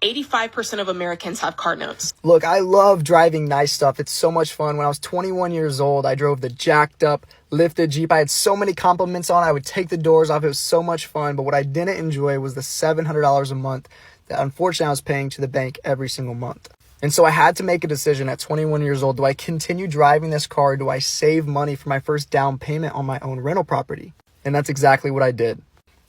85% of Americans have car notes. Look, I love driving nice stuff. It's so much fun. When I was 21 years old, I drove the jacked up, lifted Jeep. I had so many compliments on it. I would take the doors off. It was so much fun. But what I didn't enjoy was the $700 a month that unfortunately I was paying to the bank every single month. And so I had to make a decision at 21 years old. Do I continue driving this car? Do I save money for my first down payment on my own rental property? And that's exactly what I did.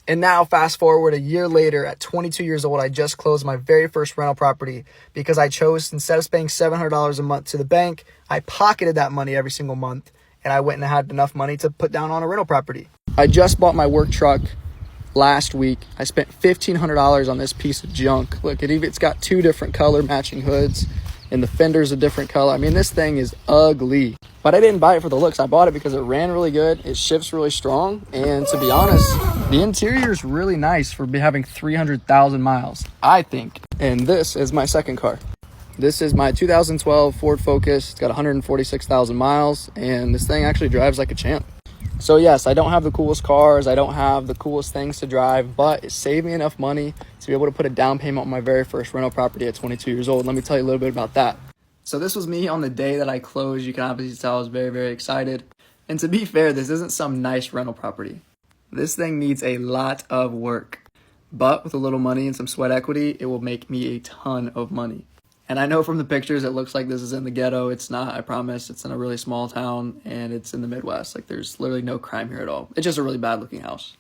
And now fast forward a year later, at 22 years old, I just closed my very first rental property because I chose, instead of paying $700 a month to the bank, I pocketed that money every single month. And I went and had enough money to put down on a rental property. I just bought my work truck last week. I spent $1,500 on this piece of junk. Look, it's got 2 different color matching hoods and the fender's a different color. I mean, this thing is ugly, but I didn't buy it for the looks. I bought it because it ran really good. It shifts really strong. And to be honest, the interior is really nice for having 300,000 miles, I think. And this is my second car. This is my 2012 Ford Focus. It's got 146,000 miles and this thing actually drives like a champ. So yes, I don't have the coolest cars, I don't have the coolest things to drive, but it saved me enough money to be able to put a down payment on my very first rental property at 22 years old. Let me tell you a little bit about that. So this was me on the day that I closed. You can obviously tell I was very, very excited. And to be fair, this isn't some nice rental property. This thing needs a lot of work, but with a little money and some sweat equity, it will make me a ton of money. And I know from the pictures, it looks like this is in the ghetto. It's not, I promise. It's in a really small town and it's in the Midwest. Like there's literally no crime here at all. It's just a really bad looking house.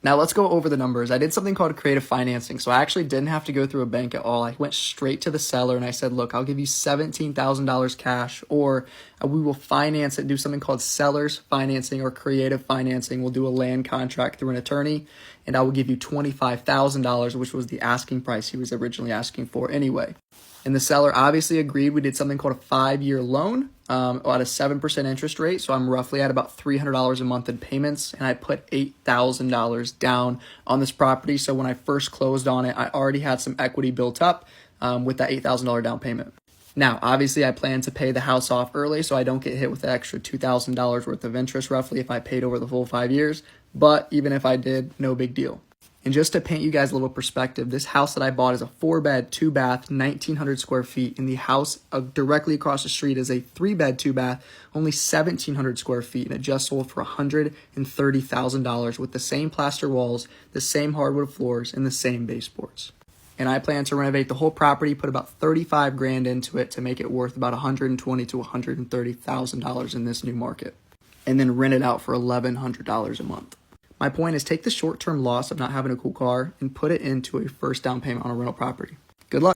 Now let's go over the numbers. I did something called creative financing. So I actually didn't have to go through a bank at all. I went straight to the seller and I said, look, I'll give you $17,000 cash, or we will finance it, do something called seller's financing or creative financing. We'll do a land contract through an attorney and I will give you $25,000, which was the asking price he was originally asking for anyway. And the seller obviously agreed. We did something called a 5-year loan at a 7% interest rate. So I'm roughly at about $300 a month in payments. And I put $8,000 down on this property. So when I first closed on it, I already had some equity built up with that $8,000 down payment. Now, obviously, I plan to pay the house off early so I don't get hit with the extra $2,000 worth of interest roughly if I paid over the full 5 years. But even if I did, no big deal. And just to paint you guys a little perspective, this house that I bought is a 4-bed, 2-bath, 1,900 square feet. And the house directly across the street is a 3-bed, 2-bath, only 1,700 square feet. And it just sold for $130,000 with the same plaster walls, the same hardwood floors, and the same baseboards. And I plan to renovate the whole property, put about $35,000 into it to make it worth about $120,000 to $130,000 in this new market. And then rent it out for $1,100 a month. My point is, take the short-term loss of not having a cool car and put it into a first down payment on a rental property. Good luck.